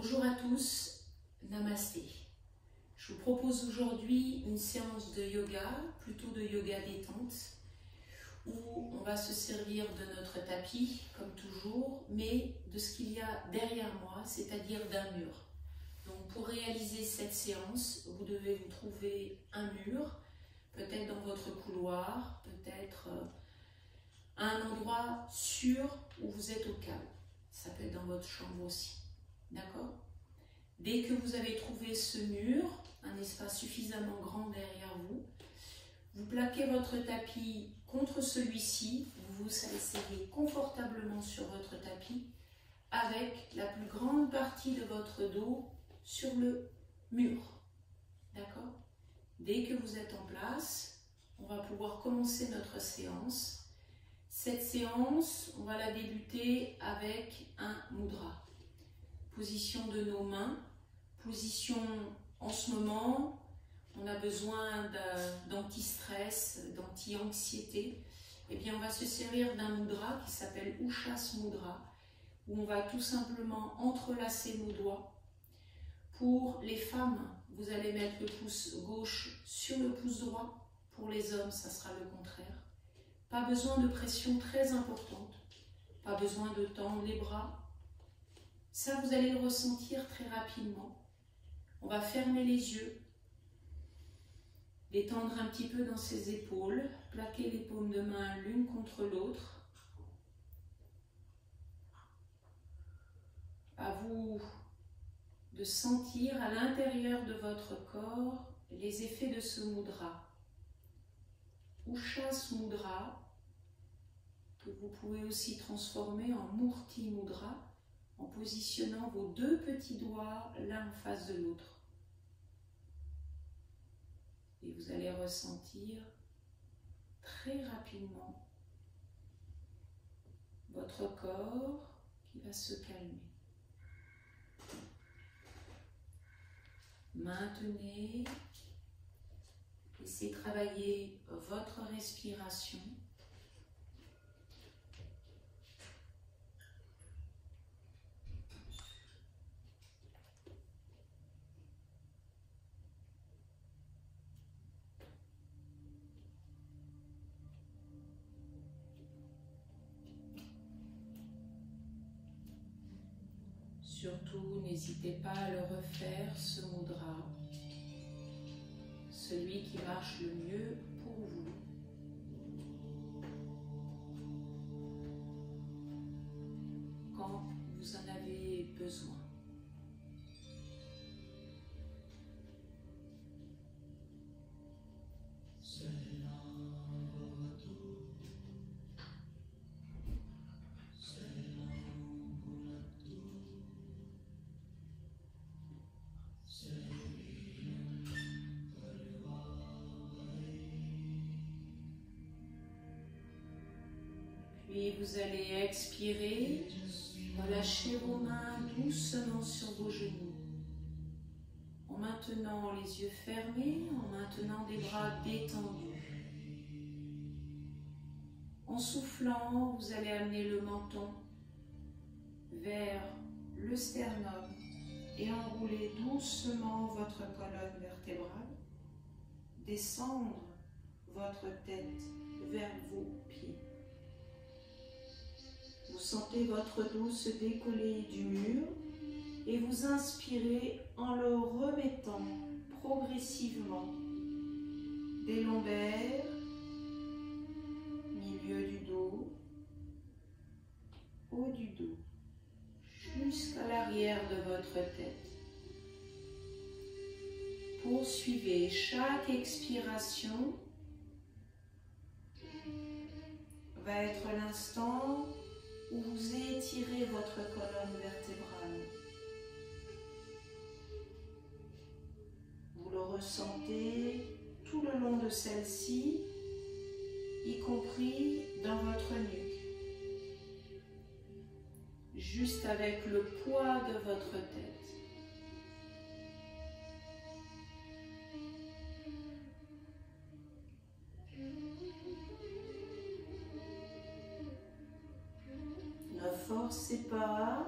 Bonjour à tous, Namasté. Je vous propose aujourd'hui une séance de yoga, plutôt de yoga détente, où on va se servir de notre tapis, comme toujours, mais de ce qu'il y a derrière moi, c'est-à-dire d'un mur. Donc pour réaliser cette séance, vous devez vous trouver un mur, peut-être dans votre couloir, peut-être à un endroit sûr où vous êtes au calme. Ça peut être dans votre chambre aussi. D'accord? Dès que vous avez trouvé ce mur, un espace suffisamment grand derrière vous, vous plaquez votre tapis contre celui-ci, vous vous asseyez confortablement sur votre tapis avec la plus grande partie de votre dos sur le mur. D'accord? Dès que vous êtes en place, on va pouvoir commencer notre séance. Cette séance, on va la débuter avec un mudra. Position de nos mains, position en ce moment, on a besoin d'anti-stress, d'anti-anxiété. Eh bien, on va se servir d'un mudra qui s'appelle Ushas Mudra, où on va tout simplement entrelacer nos doigts. Pour les femmes, vous allez mettre le pouce gauche sur le pouce droit. Pour les hommes, ça sera le contraire. Pas besoin de pression très importante, pas besoin de tendre les bras. Ça, vous allez le ressentir très rapidement. On va fermer les yeux, détendre un petit peu dans ses épaules, plaquer les paumes de main l'une contre l'autre. À vous de sentir à l'intérieur de votre corps les effets de ce mudra. Ushas Mudra, que vous pouvez aussi transformer en Murti Mudra, en positionnant vos deux petits doigts l'un en face de l'autre. Et vous allez ressentir très rapidement votre corps qui va se calmer. Maintenez, laissez travailler votre respiration. Surtout, n'hésitez pas à le refaire, ce mudra, celui qui marche le mieux pour vous. Quand vous en avez besoin. Puis vous allez expirer, relâchez vos mains doucement sur vos genoux, en maintenant les yeux fermés, en maintenant des bras détendus. En soufflant, vous allez amener le menton vers le sternum et enrouler doucement votre colonne vertébrale, descendre votre tête vers vos pieds. Vous sentez votre dos se décoller du mur et vous inspirez en le remettant progressivement des lombaires, milieu du dos, haut du dos, jusqu'à l'arrière de votre tête. Poursuivez chaque expiration va être l'instant où vous étirez votre colonne vertébrale. Vous le ressentez tout le long de celle-ci, y compris dans votre nuque, juste avec le poids de votre tête. Ne forcez pas,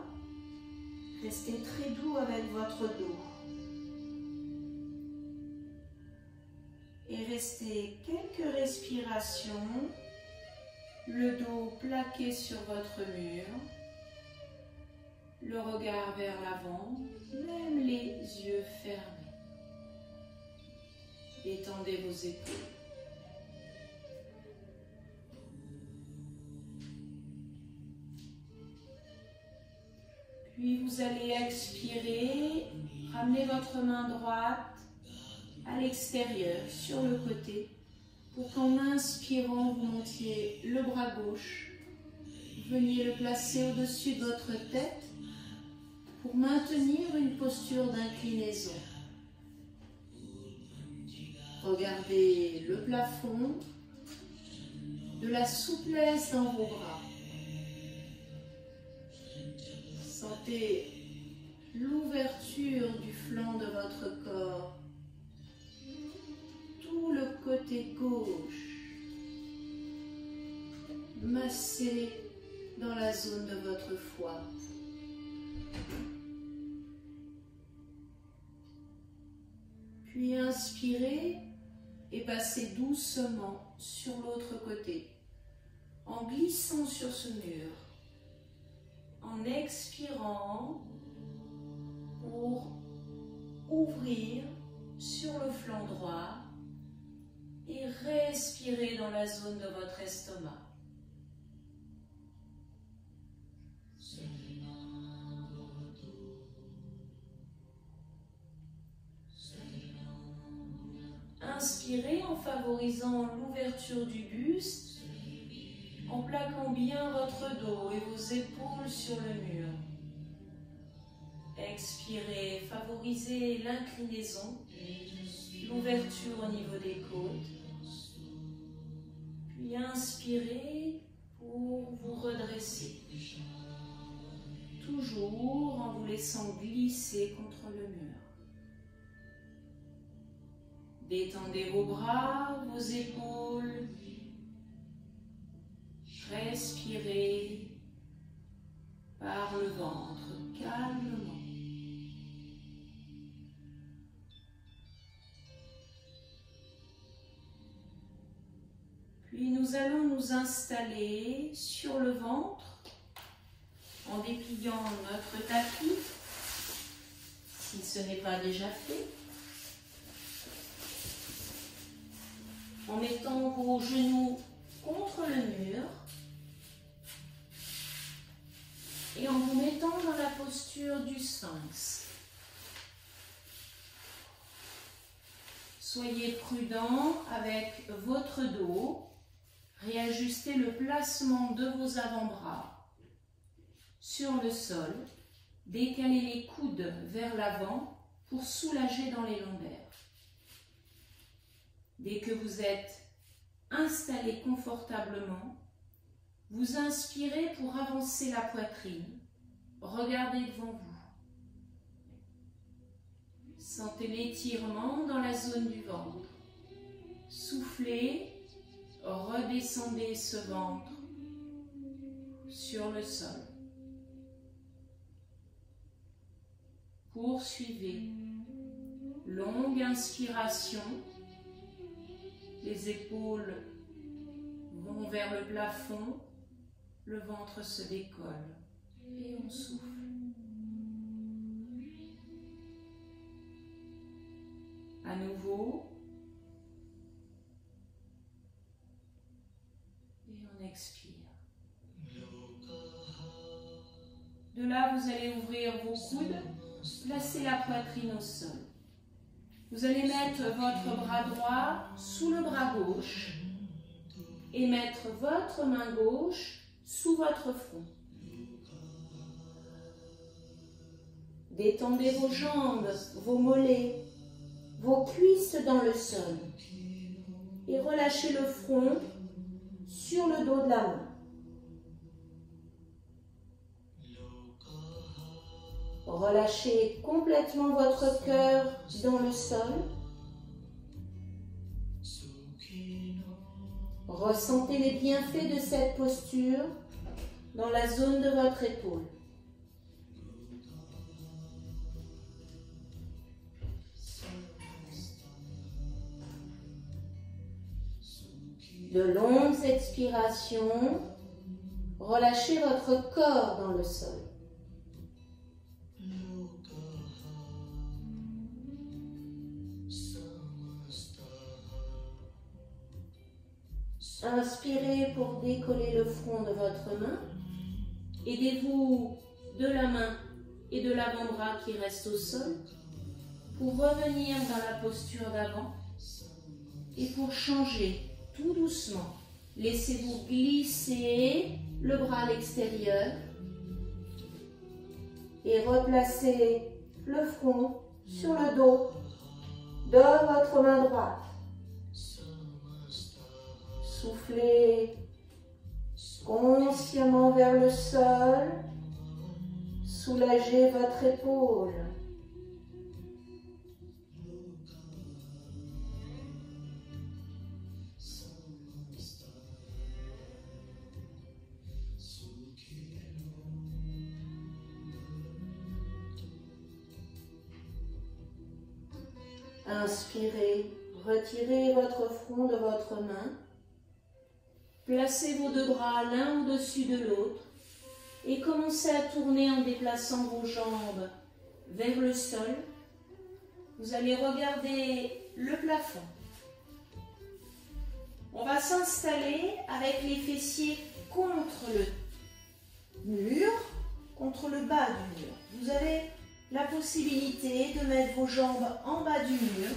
Restez très doux avec votre dos. Et restez quelques respirations, le dos plaqué sur votre mur, le regard vers l'avant, même les yeux fermés. Détendez vos épaules. Puis vous allez expirer, ramener votre main droite à l'extérieur, sur le côté, pour qu'en inspirant, vous montiez le bras gauche. Veniez le placer au-dessus de votre tête pour maintenir une posture d'inclinaison. Regardez le plafond, de la souplesse dans vos bras. Sentez l'ouverture du flanc de votre corps, tout le côté gauche, massé dans la zone de votre foie. Puis inspirez et passez doucement sur l'autre côté, en glissant sur ce mur, en expirant pour ouvrir sur le flanc droit et respirez dans la zone de votre estomac. Inspirez en favorisant l'ouverture du buste, en plaquant bien votre dos et vos épaules sur le mur. Expirez, favorisez l'inclinaison, l'ouverture au niveau des côtes. Puis inspirez pour vous redresser. Toujours en vous laissant glisser contre le mur. Détendez vos bras, vos épaules. Respirez par le ventre calmement. Puis nous allons nous installer sur le ventre en dépliant notre tapis, si ce n'est pas déjà fait. En mettant vos genoux contre le mur et en vous mettant dans la posture du sphinx. Soyez prudent avec votre dos, réajustez le placement de vos avant-bras sur le sol, décalez les coudes vers l'avant pour soulager dans les lombaires. Dès que vous êtes installé confortablement, vous inspirez pour avancer la poitrine. Regardez devant vous. Sentez l'étirement dans la zone du ventre. Soufflez, redescendez ce ventre sur le sol. Poursuivez. Longue inspiration. Les épaules vont vers le plafond, le ventre se décolle et on souffle. À nouveau, et on expire. De là, vous allez ouvrir vos coudes, placer la poitrine au sol. Vous allez mettre votre bras droit sous le bras gauche et mettre votre main gauche sous votre front. Détendez vos jambes, vos mollets, vos cuisses dans le sol et relâchez le front sur le dos de la main. Relâchez complètement votre cœur dans le sol. Ressentez les bienfaits de cette posture dans la zone de votre épaule. De longues expirations. Relâchez votre corps dans le sol. Inspirez pour décoller le front de votre main. Aidez-vous de la main et de l'avant-bras qui reste au sol pour revenir dans la posture d'avant et pour changer tout doucement. Laissez-vous glisser le bras à l'extérieur et replacez le front sur le dos de votre main droite. Soufflez consciemment vers le sol. Soulagez votre épaule. Inspirez, retirez votre front de votre main. Placez vos deux bras l'un au-dessus de l'autre et commencez à tourner en déplaçant vos jambes vers le sol. Vous allez regarder le plafond. On va s'installer avec les fessiers contre le mur, contre le bas du mur. Vous avez la possibilité de mettre vos jambes en bas du mur.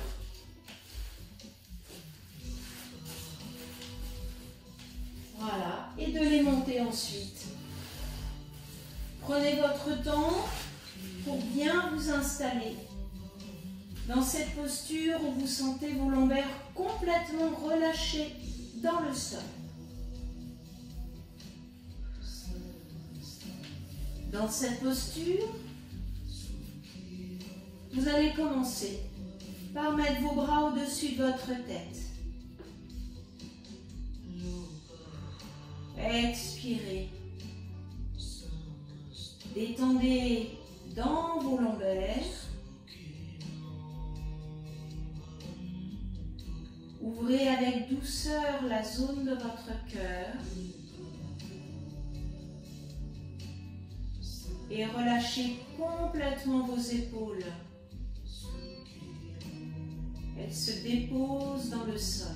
Voilà, et de les monter ensuite. Prenez votre temps pour bien vous installer dans cette posture où vous sentez vos lombaires complètement relâchés dans le sol. Dans cette posture, vous allez commencer par mettre vos bras au-dessus de votre tête. Expirez. Détendez dans vos lombaires. Ouvrez avec douceur la zone de votre cœur. Et relâchez complètement vos épaules. Elles se déposent dans le sol.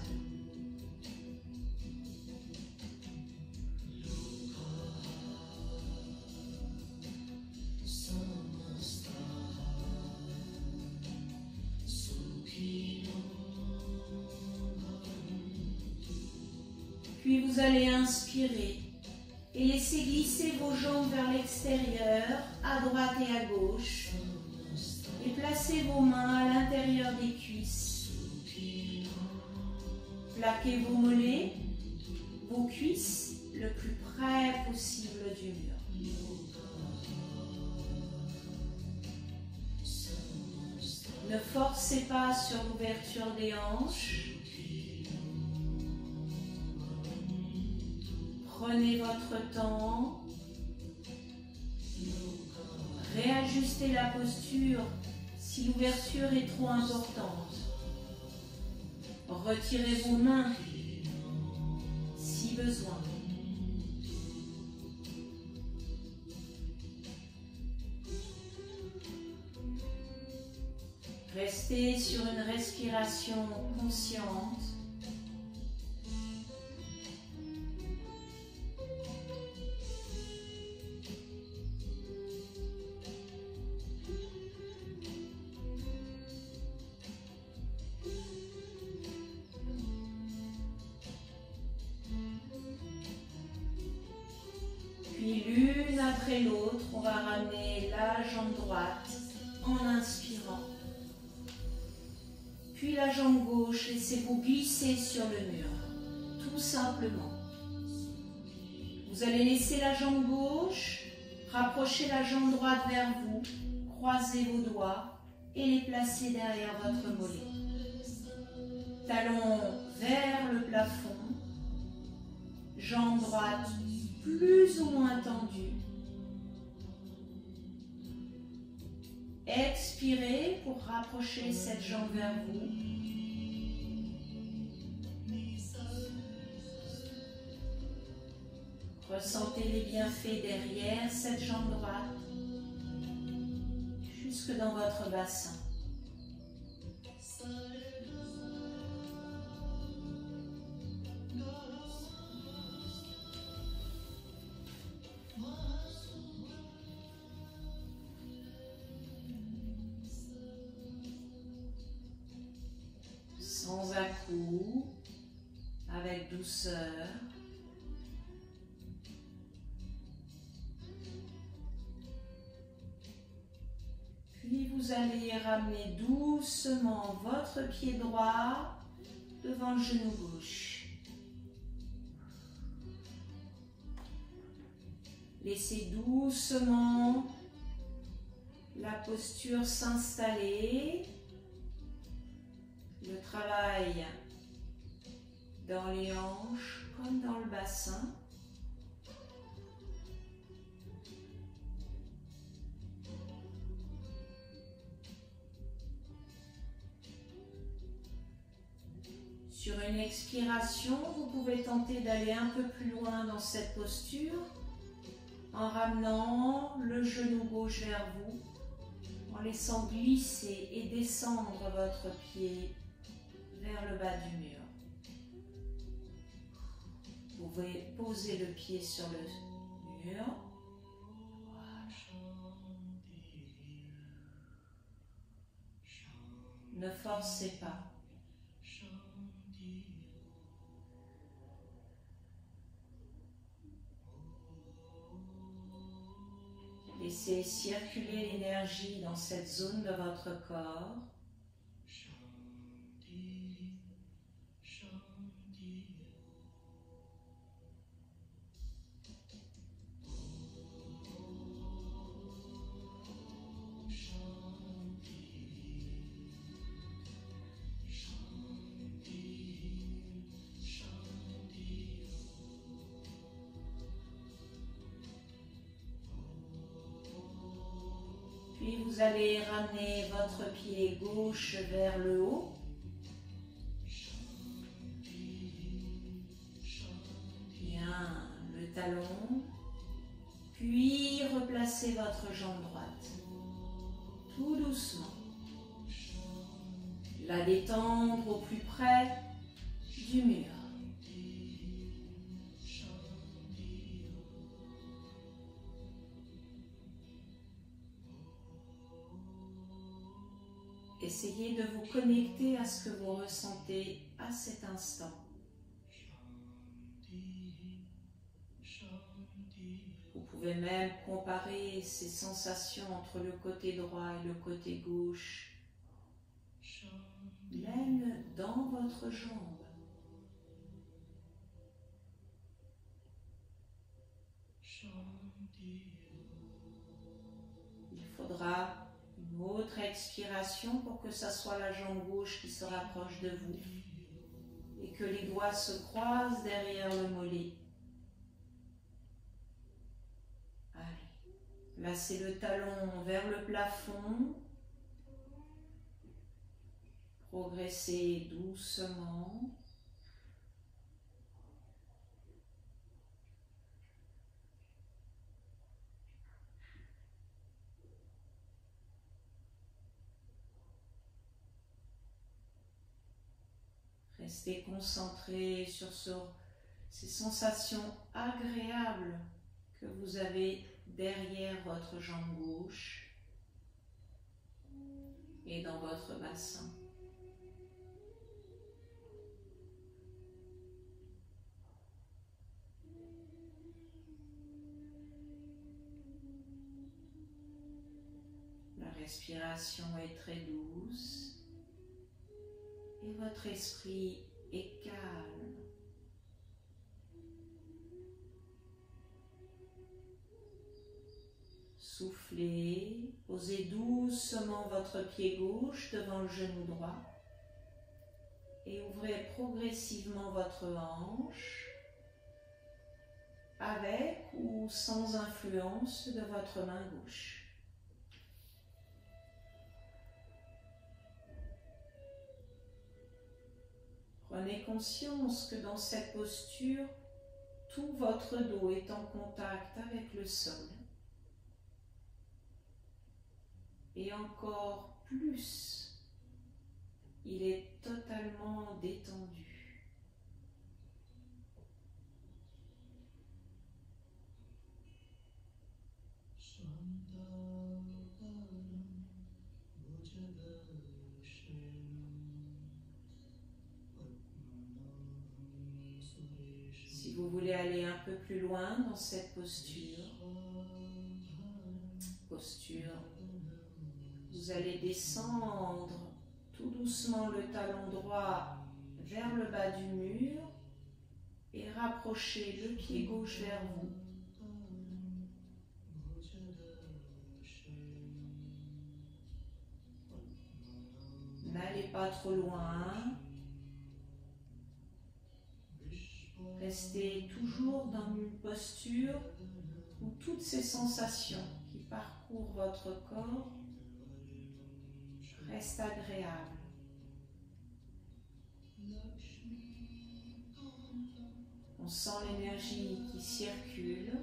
Puis vous allez inspirer et laisser glisser vos jambes vers l'extérieur, à droite et à gauche. Et placez vos mains à l'intérieur des cuisses. Plaquez vos mollets, vos cuisses le plus près possible du mur. Ne forcez pas sur l'ouverture des hanches. Prenez votre temps. Réajustez la posture si l'ouverture est trop importante. Retirez vos mains si besoin. Restez sur une respiration consciente. Puis l'une après l'autre, on va ramener la jambe droite en inspirant. Puis la jambe gauche, laissez-vous glisser sur le mur, tout simplement. Vous allez laisser la jambe gauche, rapprocher la jambe droite vers vous, croiser vos doigts et les placer derrière votre mollet. Talons vers le plafond, jambe droite plus ou moins tendue. Expirez pour rapprocher cette jambe vers vous. Ressentez les bienfaits derrière cette jambe droite, jusque dans votre bassin. Sans à-coups, avec douceur. Puis vous allez ramener doucement votre pied droit devant le genou gauche. Laissez doucement la posture s'installer. Le travail dans les hanches comme dans le bassin. Sur une expiration, vous pouvez tenter d'aller un peu plus loin dans cette posture en ramenant le genou gauche vers vous, en laissant glisser et descendre votre pied vers le bas du mur. Vous pouvez poser le pied sur le mur. Ne forcez pas. Laissez circuler l'énergie dans cette zone de votre corps. Puis vous allez ramener votre pied gauche vers le haut. Bien, le talon. Puis replacez votre jambe droite. Tout doucement. La détendre au plus près du mur. Essayez de vous connecter à ce que vous ressentez à cet instant. Vous pouvez même comparer ces sensations entre le côté droit et le côté gauche, même dans votre jambe. Il faudra une autre expiration pour que ça soit la jambe gauche qui se rapproche de vous et que les doigts se croisent derrière le mollet. Allez, placez le talon vers le plafond. Progressez doucement. Restez concentré sur ces sensations agréables que vous avez derrière votre jambe gauche et dans votre bassin. La respiration est très douce. Et votre esprit est calme. Soufflez, posez doucement votre pied gauche devant le genou droit et ouvrez progressivement votre hanche avec ou sans influence de votre main gauche. Prenez conscience que dans cette posture, tout votre dos est en contact avec le sol. Et encore plus, il est totalement détendu. Si vous voulez aller un peu plus loin dans cette posture, vous allez descendre tout doucement le talon droit vers le bas du mur et rapprocher le pied gauche vers vous. N'allez pas trop loin. Restez toujours dans une posture où toutes ces sensations qui parcourent votre corps restent agréables. On sent l'énergie qui circule.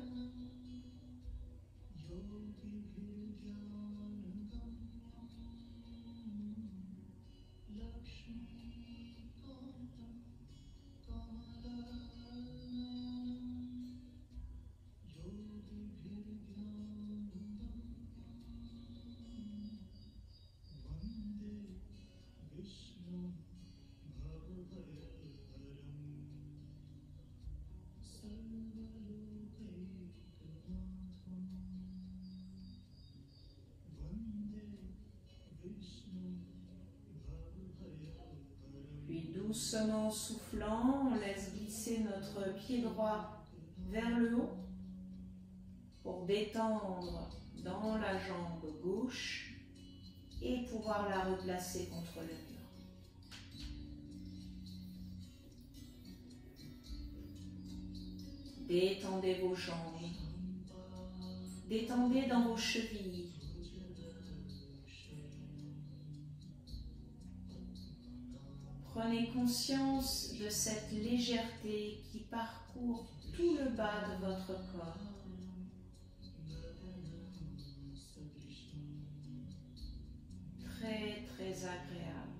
Puis doucement soufflant, on laisse glisser notre pied droit vers le haut pour détendre dans la jambe gauche et pouvoir la replacer contre le mur. Détendez vos jambes, détendez dans vos chevilles. Prenez conscience de cette légèreté qui parcourt tout le bas de votre corps. Très, très agréable.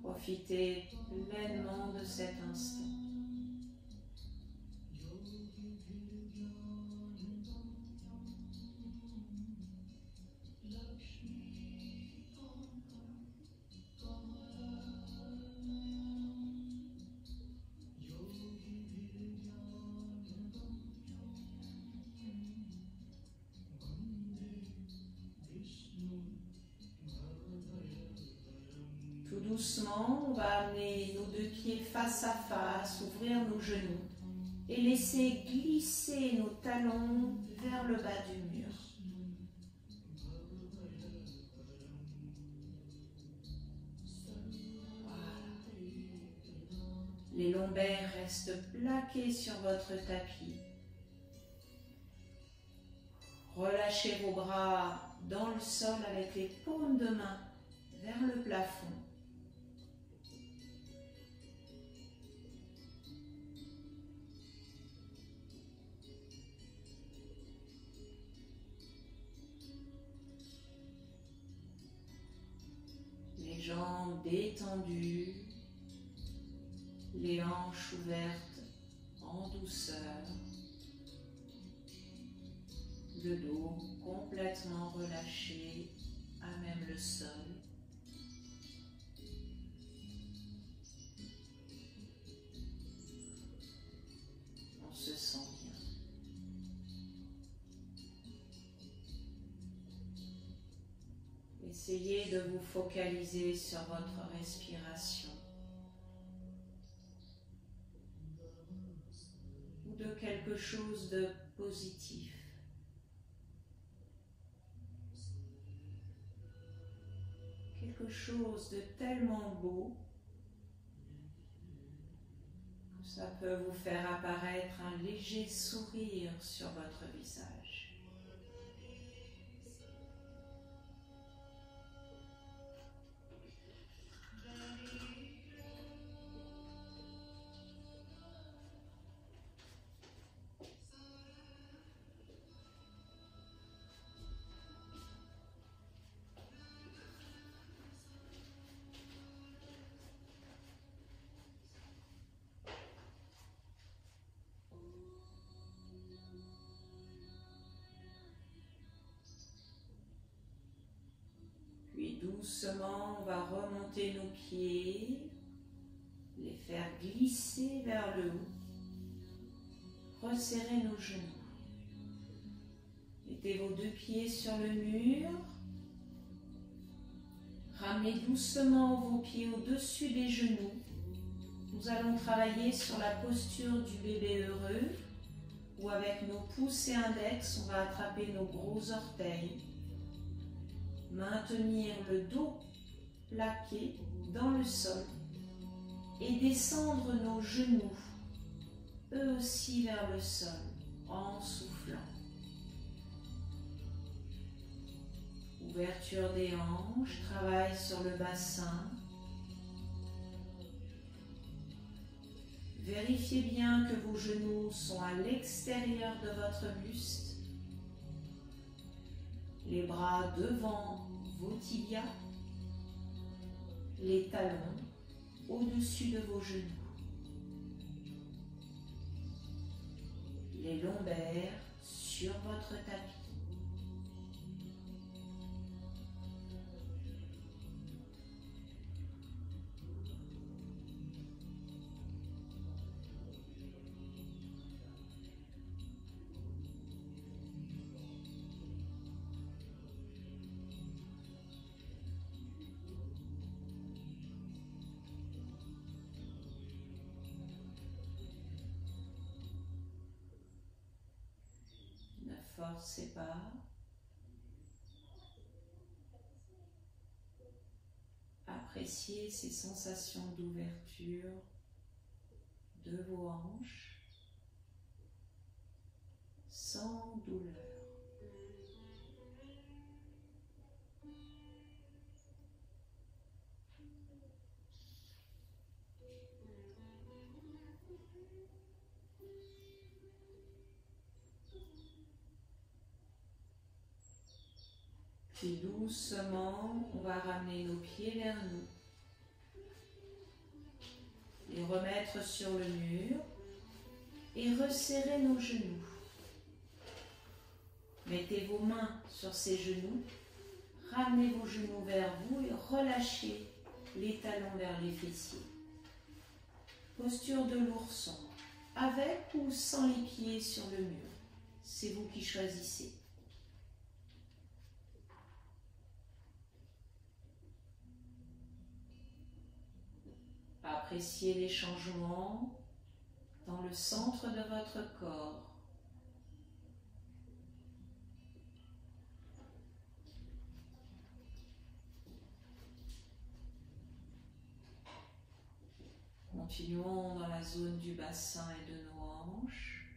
Profitez pleinement de cet instant. Doucement, on va amener nos deux pieds face à face, ouvrir nos genoux et laisser glisser nos talons vers le bas du mur. Voilà. Les lombaires restent plaqués sur votre tapis. Relâchez vos bras dans le sol avec les paumes de main vers le plafond. Les jambes détendues, les hanches ouvertes en douceur, le dos complètement relâché à même le sol. On se sent bien. Essayez de vous focaliser sur votre respiration ou de quelque chose de positif. Quelque chose de tellement beau que ça peut vous faire apparaître un léger sourire sur votre visage. doucement, on va remonter nos pieds, les faire glisser vers le haut. Resserrez nos genoux. Mettez vos deux pieds sur le mur. Ramenez doucement vos pieds au-dessus des genoux. Nous allons travailler sur la posture du bébé heureux, où avec nos pouces et index, on va attraper nos gros orteils. Maintenir le dos plaqué dans le sol et descendre nos genoux, eux aussi vers le sol, en soufflant. Ouverture des hanches, travail sur le bassin. Vérifiez bien que vos genoux sont à l'extérieur de votre buste. Les bras devant vos tibias, les talons au-dessus de vos genoux, les lombaires sur votre tapis. Forcez pas. Appréciez ces sensations d'ouverture de vos hanches sans douleur. Puis doucement, on va ramener nos pieds vers nous, les remettre sur le mur et resserrer nos genoux. Mettez vos mains sur ces genoux, ramenez vos genoux vers vous et relâchez les talons vers les fessiers. Posture de l'ourson, avec ou sans les pieds sur le mur, c'est vous qui choisissez. Appréciez les changements dans le centre de votre corps. Continuons dans la zone du bassin et de nos hanches.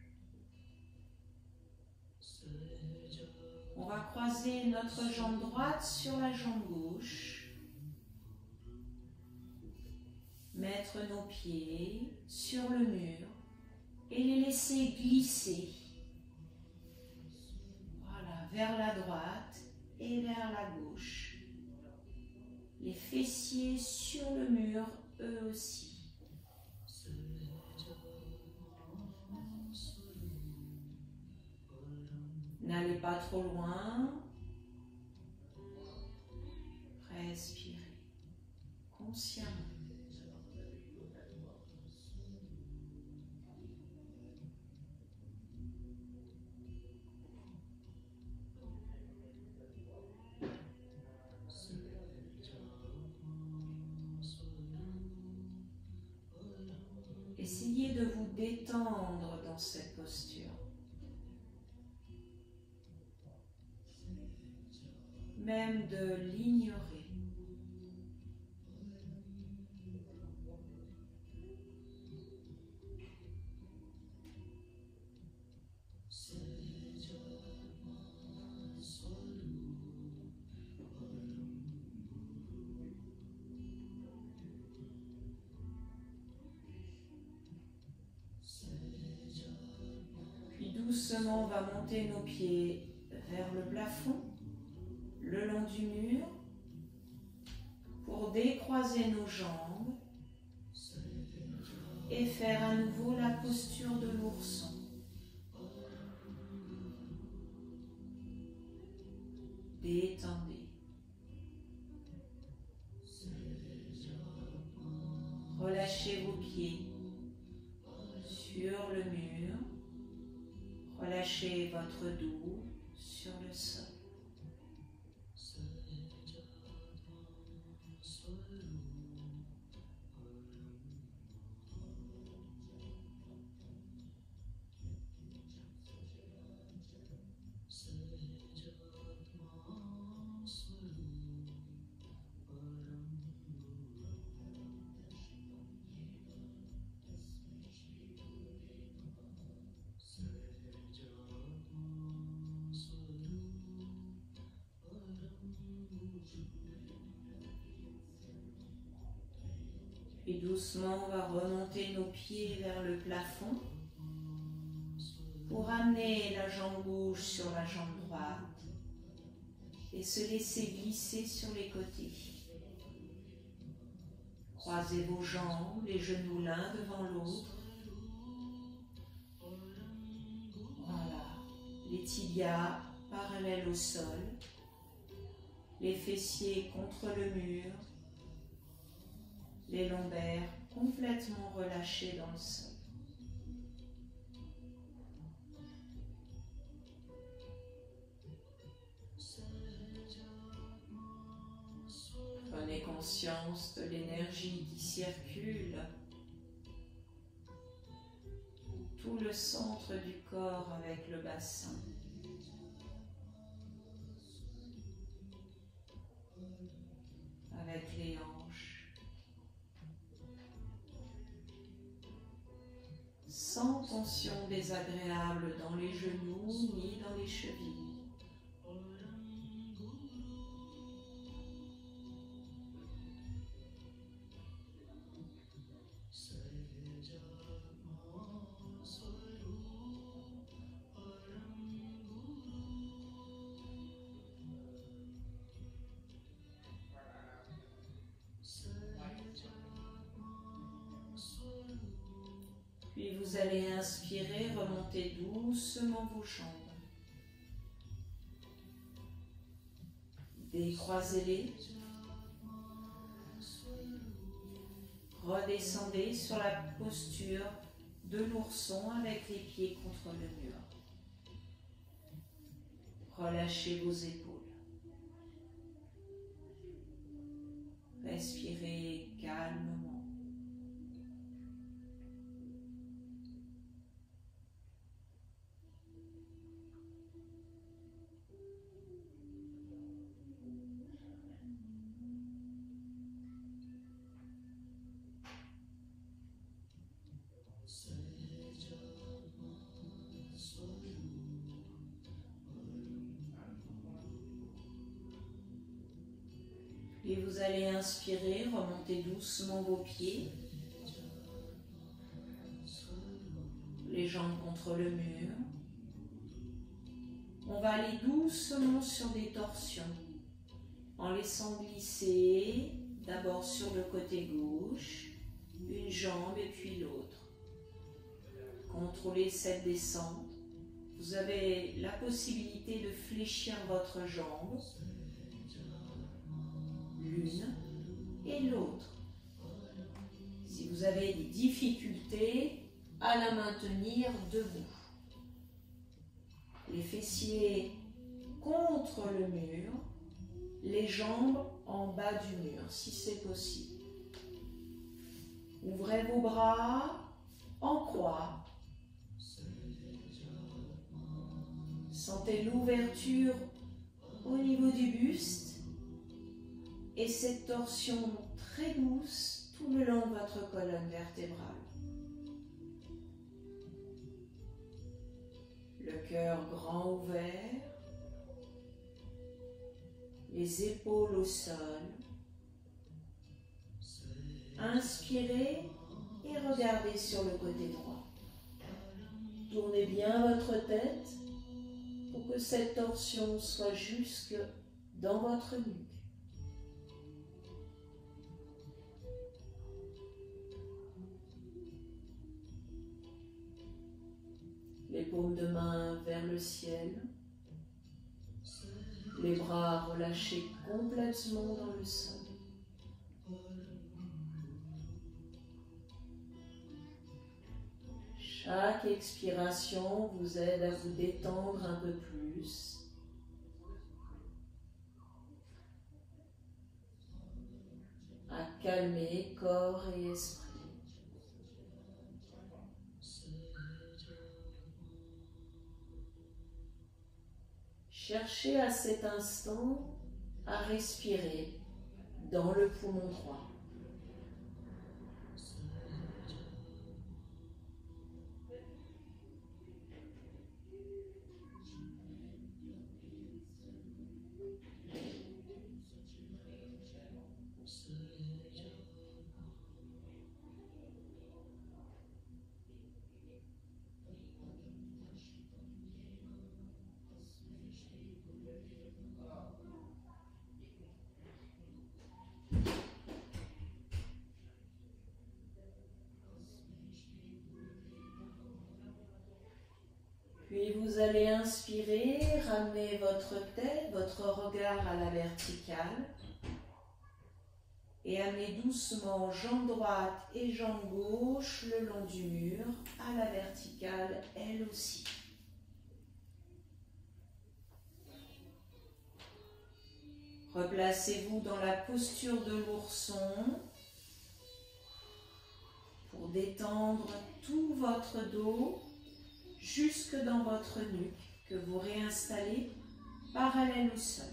On va croiser notre jambe droite sur la jambe gauche. Mettre nos pieds sur le mur et les laisser glisser. Voilà, vers la droite et vers la gauche. Les fessiers sur le mur, eux aussi. N'allez pas trop loin. Respirez consciemment. Essayez de vous détendre dans cette posture. Même de l'ignorer. Doucement, on va monter nos pieds vers le plafond, le long du mur, pour décroiser nos jambes et faire à nouveau la posture de l'ourson. Détendez. votre dos sur le sol. Puis doucement, on va remonter nos pieds vers le plafond pour amener la jambe gauche sur la jambe droite et se laisser glisser sur les côtés. Croisez vos jambes, les genoux l'un devant l'autre. Voilà, les tibias parallèles au sol, les fessiers contre le mur, les lombaires complètement relâchés dans le sol. Prenez conscience de l'énergie qui circule tout le centre du corps avec le bassin. Avec les hanches. Sans tension désagréable dans les genoux ni dans les chevilles. Puis vous allez inspirer, remonter doucement vos jambes. Décroisez-les. Redescendez sur la posture de l'ourson avec les pieds contre le mur. Relâchez vos épaules. Respirez calmement. Et vous allez inspirer, remonter doucement vos pieds, les jambes contre le mur. On va aller doucement sur des torsions, en laissant glisser d'abord sur le côté gauche, une jambe et puis l'autre. Contrôlez cette descente. Vous avez la possibilité de fléchir votre jambe, l'une et l'autre. Si vous avez des difficultés à la maintenir debout. Les fessiers contre le mur, les jambes en bas du mur, si c'est possible. Ouvrez vos bras en croix. Sentez l'ouverture au niveau du buste et cette torsion très douce tout le long de votre colonne vertébrale. Le cœur grand ouvert, les épaules au sol. Inspirez et regardez sur le côté droit. Tournez bien votre tête pour que cette torsion soit jusque dans votre nuque. Les paumes de main vers le ciel, les bras relâchés complètement dans le sol. Chaque expiration vous aide à vous détendre un peu plus. À calmer corps et esprit. Cherchez à cet instant à respirer dans le poumon droit. Puis vous allez inspirer, ramener votre tête, votre regard à la verticale et amener doucement jambe droite et jambe gauche le long du mur à la verticale elle aussi. Replacez-vous dans la posture de l'ourson pour détendre tout votre dos jusque dans votre nuque que vous réinstallez parallèle au sol.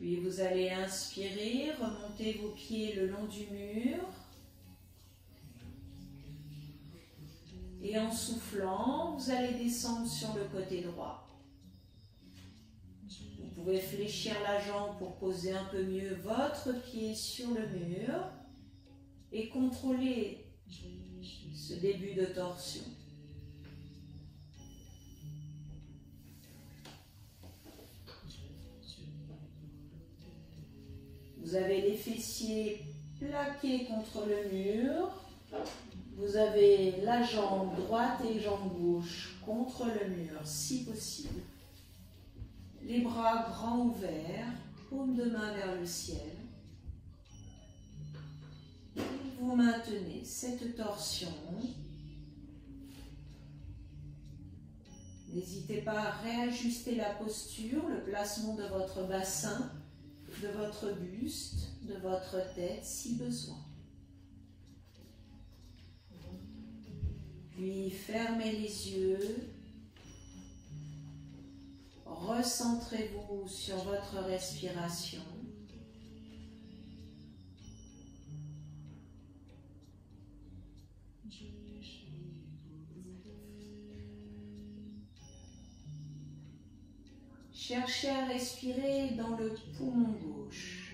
Puis vous allez inspirer, remonter vos pieds le long du mur. Et en soufflant, vous allez descendre sur le côté droit. Vous pouvez fléchir la jambe pour poser un peu mieux votre pied sur le mur et contrôler ce début de torsion. Vous avez les fessiers plaqués contre le mur. Vous avez la jambe droite et jambe gauche contre le mur, si possible. Les bras grands ouverts, paume de main vers le ciel. Et vous maintenez cette torsion. N'hésitez pas à réajuster la posture, le placement de votre bassin, de votre buste, de votre tête si besoin. Puis fermez les yeux, recentrez-vous sur votre respiration. Cherchez à respirer dans le poumon gauche.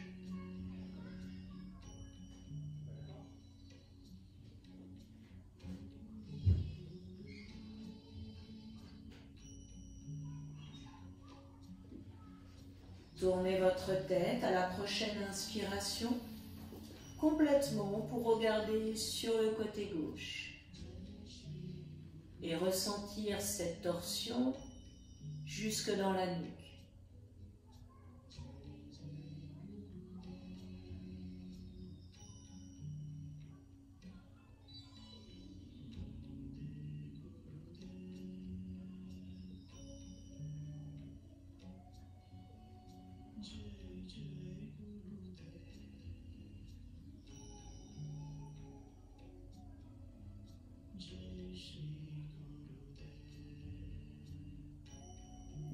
Tournez votre tête à la prochaine inspiration complètement pour regarder sur le côté gauche et ressentir cette torsion jusque dans la nuque.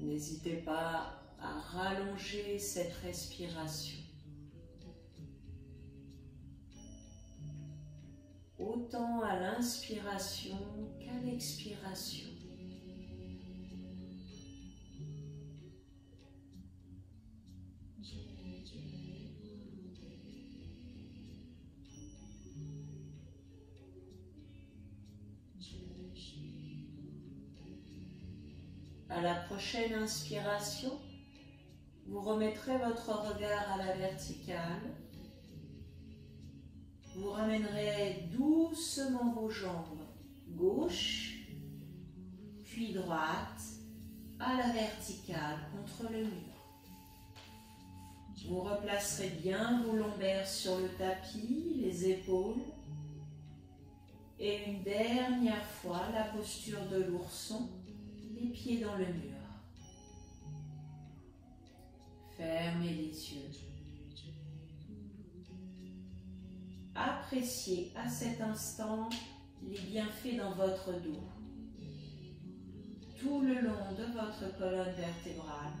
N'hésitez pas à rallonger cette respiration. Autant à l'inspiration qu'à l'expiration. À la prochaine inspiration, vous remettrez votre regard à la verticale. Vous ramènerez doucement vos jambes gauche, puis droite, à la verticale contre le mur. Vous replacerez bien vos lombaires sur le tapis, les épaules. Et une dernière fois, la posture de l'ourson, les pieds dans le mur. Fermez les yeux. Appréciez à cet instant les bienfaits dans votre dos, tout le long de votre colonne vertébrale,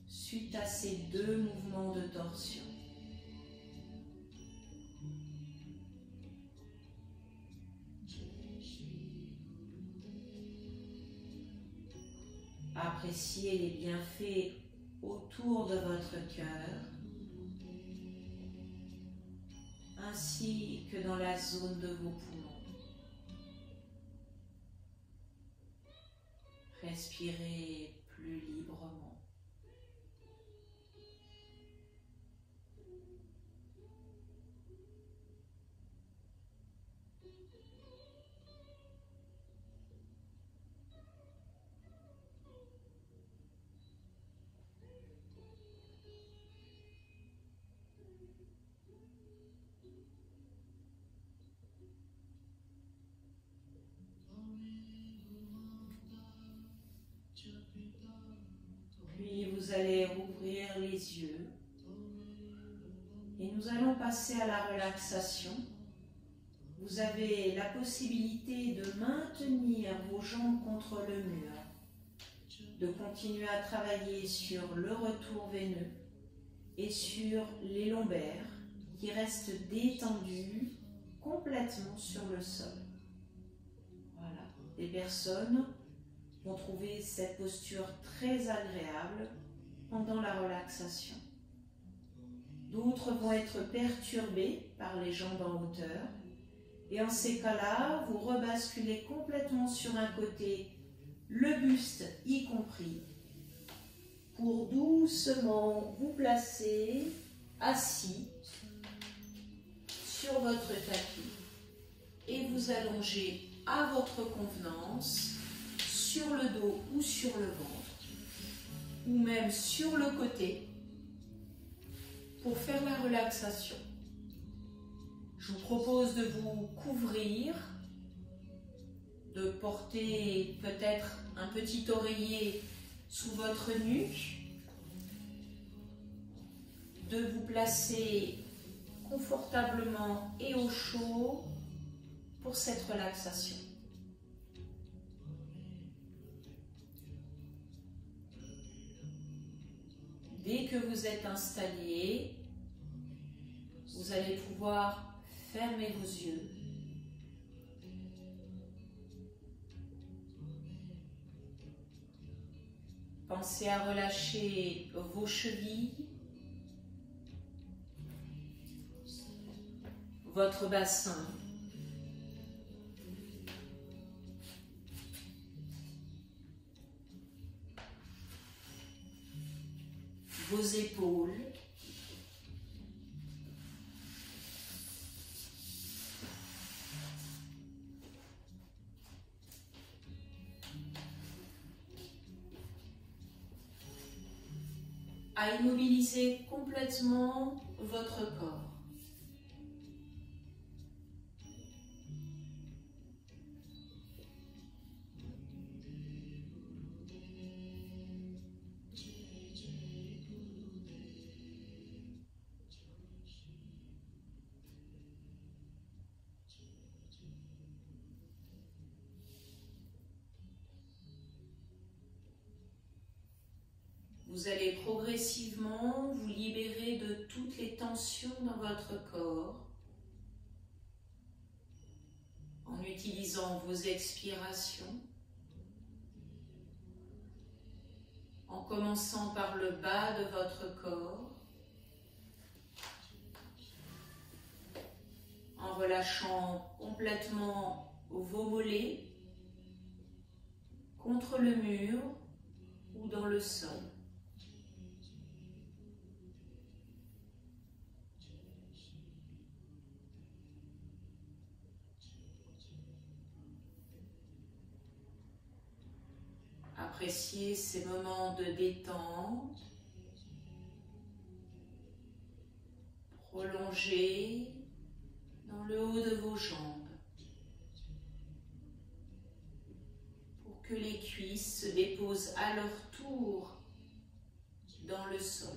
suite à ces deux mouvements de torsion. Appréciez les bienfaits autour de votre cœur, ainsi que dans la zone de vos poumons. Respirez plus librement. Puis vous allez rouvrir les yeux et nous allons passer à la relaxation. Vous avez la possibilité de maintenir vos jambes contre le mur, de continuer à travailler sur le retour veineux et sur les lombaires qui restent détendus complètement sur le sol. Voilà, des personnes vont trouver cette posture très agréable pendant la relaxation. D'autres vont être perturbés par les jambes en hauteur. Et en ces cas-là, vous rebasculez complètement sur un côté, le buste y compris, pour doucement vous placer assis sur votre tapis et vous allonger à votre convenance sur le dos ou sur le ventre ou même sur le côté pour faire la relaxation. Je vous propose de vous couvrir, de porter peut-être un petit oreiller sous votre nuque, de vous placer confortablement et au chaud pour cette relaxation. Dès que vous êtes installé, vous allez pouvoir fermez vos yeux. Pensez à relâcher vos chevilles, votre bassin, vos épaules, à immobiliser complètement votre corps. Vous allez progressivement vous libérer de toutes les tensions dans votre corps en utilisant vos expirations, en commençant par le bas de votre corps, en relâchant complètement vos mollets, contre le mur ou dans le sol. Appréciez ces moments de détente, prolongés dans le haut de vos jambes, pour que les cuisses se déposent à leur tour dans le sol.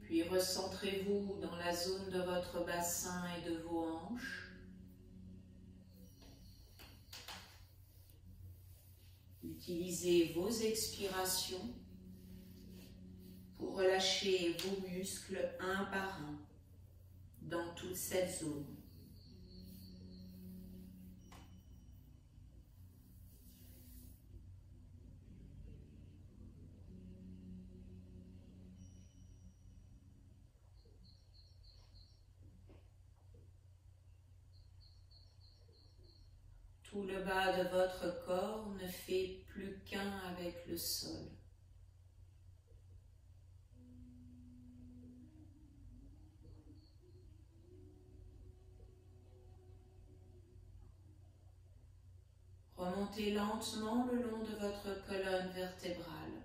Puis recentrez-vous dans la zone de votre bassin et de vos hanches. Utilisez vos expirations pour relâcher vos muscles un par un dans toute cette zone. Tout le bas de votre corps ne fait plus qu'un avec le sol. Remontez lentement le long de votre colonne vertébrale.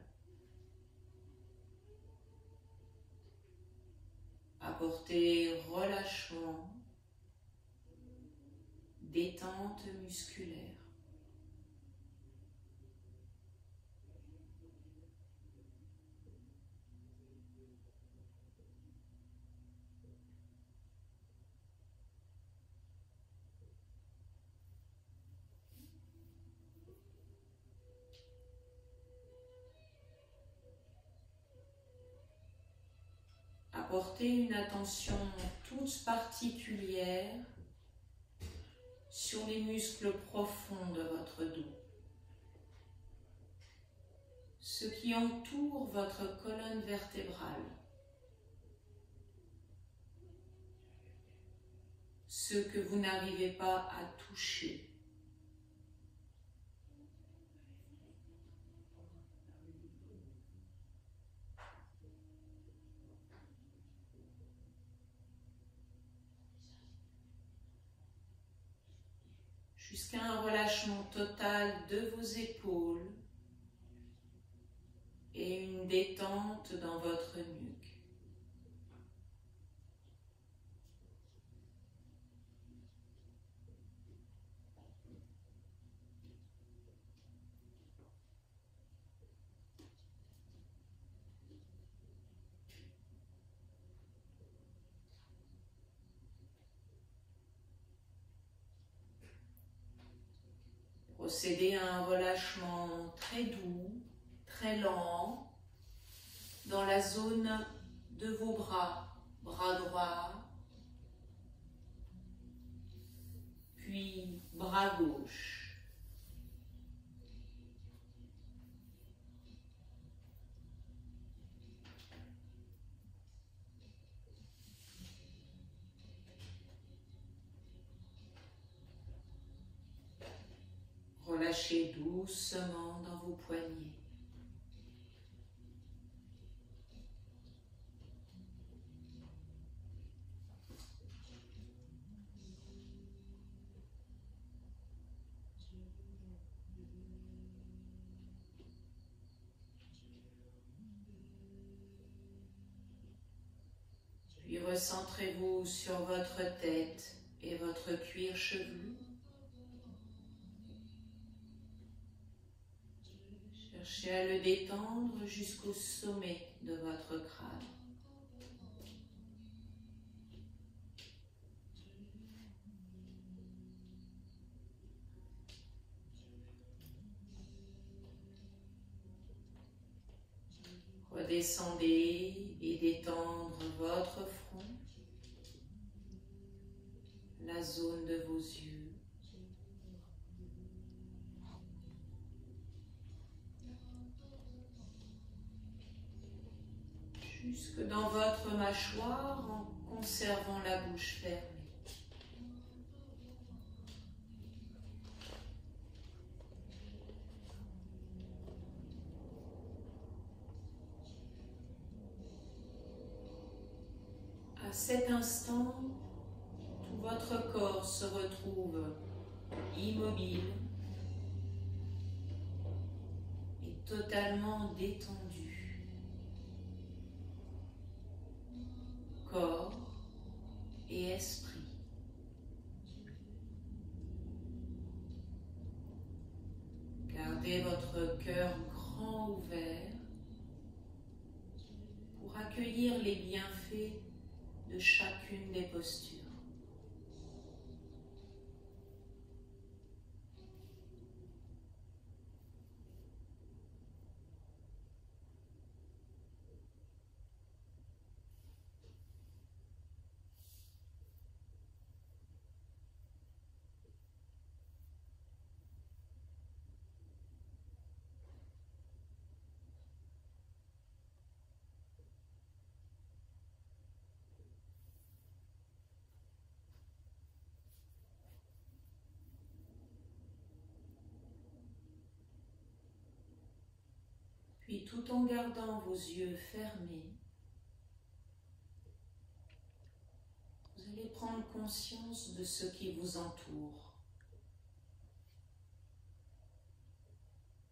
Apportez relâchement, détente musculaire. Apportez une attention toute particulière sur les muscles profonds de votre dos, ceux qui entourent votre colonne vertébrale, ceux que vous n'arrivez pas à toucher. Jusqu'à un relâchement total de vos épaules et une détente dans votre nuque. Procédez à un relâchement très doux, très lent, dans la zone de vos bras, bras droit, puis bras gauche. Relâchez doucement dans vos poignets. Puis recentrez-vous sur votre tête et votre cuir chevelu. Cherchez à le détendre jusqu'au sommet de votre crâne. Redescendez et détendre votre front, la zone de vos yeux. Jusque dans votre mâchoire en conservant la bouche fermée. À cet instant, tout votre corps se retrouve immobile et totalement détendu. Corps et esprit. Gardez votre cœur grand ouvert pour accueillir les bienfaits de chacune des postures. Puis tout en gardant vos yeux fermés, vous allez prendre conscience de ce qui vous entoure.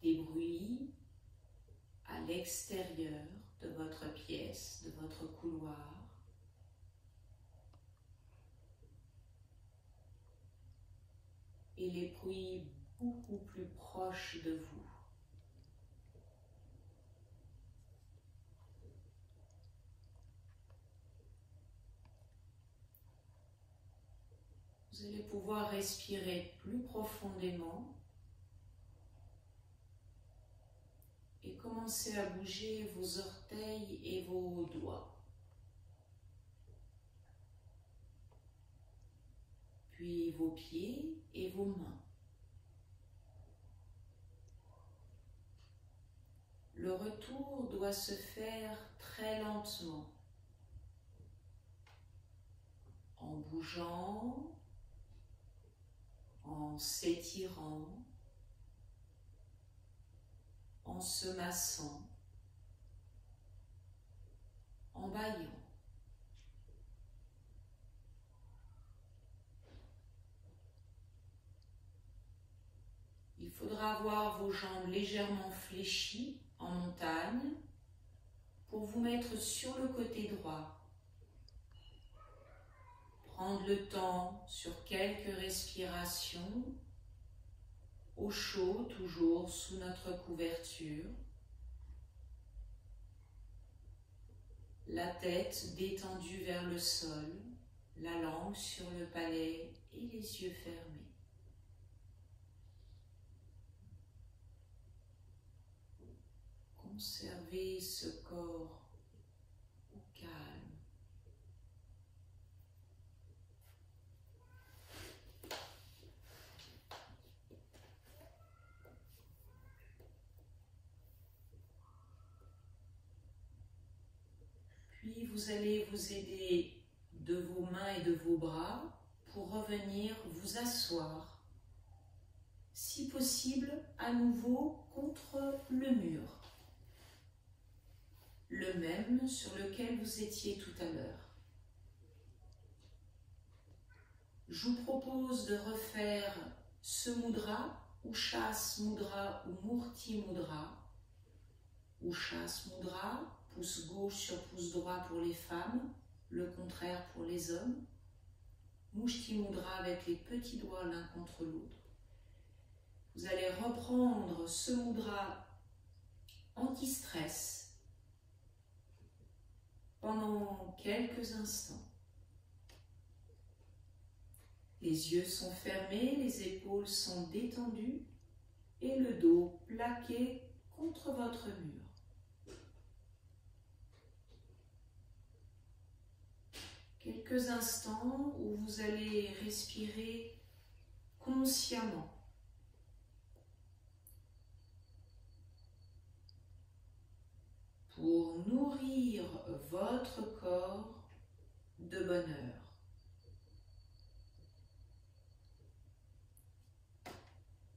Des bruits à l'extérieur de votre pièce, de votre couloir. Et les bruits beaucoup plus proches de vous. Vous allez pouvoir respirer plus profondément et commencer à bouger vos orteils et vos doigts. Puis vos pieds et vos mains. Le retour doit se faire très lentement, en bougeant, en s'étirant, en se massant, en bâillant. Il faudra avoir vos jambes légèrement fléchies en montagne pour vous mettre sur le côté droit. Prendre le temps sur quelques respirations, au chaud, toujours sous notre couverture. La tête détendue vers le sol, la langue sur le palais et les yeux fermés. Conservez ce corps au calme. Puis vous allez vous aider de vos mains et de vos bras pour revenir vous asseoir, si possible à nouveau contre le mur, le même sur lequel vous étiez tout à l'heure. Je vous propose de refaire ce mudra, Ushas Mudra ou Murti Mudra. Ushas Mudra, pouce gauche sur pouce droit pour les femmes, le contraire pour les hommes. Mushti Mudra avec les petits doigts l'un contre l'autre. Vous allez reprendre ce mudra anti-stress pendant quelques instants. Les yeux sont fermés, les épaules sont détendues et le dos plaqué contre votre mur. quelques instants où vous allez respirer consciemment. Pour nourrir votre corps de bonheur.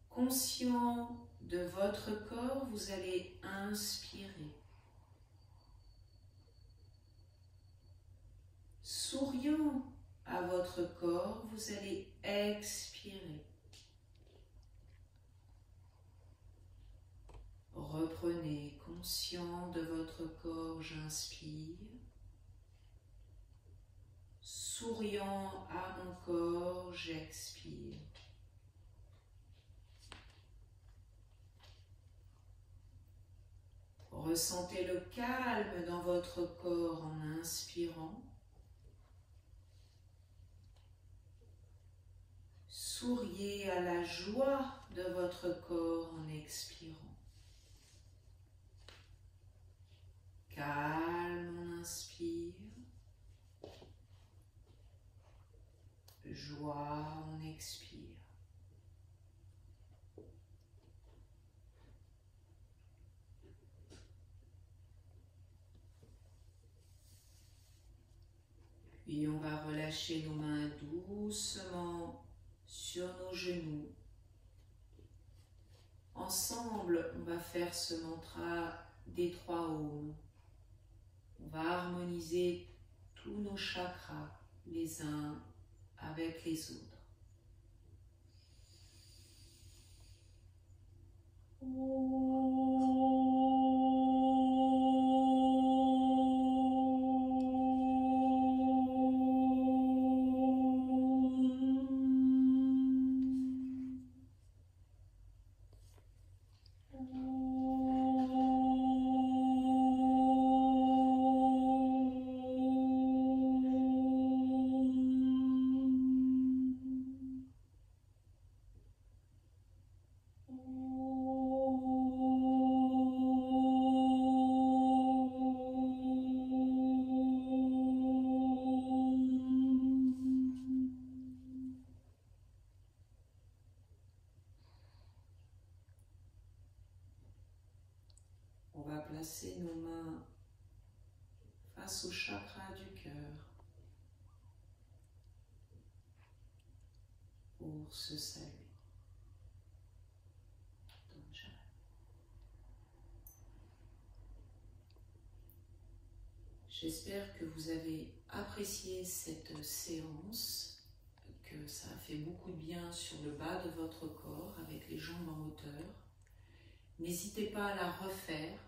Conscient de votre corps, vous allez inspirer. Souriant à votre corps, vous allez expirer. Reprenez conscient de votre corps, j'inspire. Souriant à mon corps, j'expire. Ressentez le calme dans votre corps en inspirant. Souriez à la joie de votre corps en expirant. Calme, on inspire. Joie, on expire. Puis on va relâcher nos mains doucement sur nos genoux. Ensemble, on va faire ce mantra des 3 ohms. On va harmoniser tous nos chakras les uns avec les autres. On va placer nos mains face au chakra du cœur pour se saluer. J'espère que vous avez apprécié cette séance, que ça a fait beaucoup de bien sur le bas de votre corps avec les jambes en hauteur. N'hésitez pas à la refaire,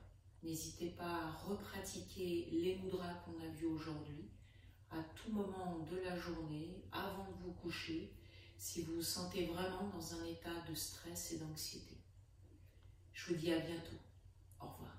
n'hésitez pas à repratiquer les mudras qu'on a vus aujourd'hui, à tout moment de la journée, avant de vous coucher, si vous vous sentez vraiment dans un état de stress et d'anxiété. Je vous dis à bientôt. Au revoir.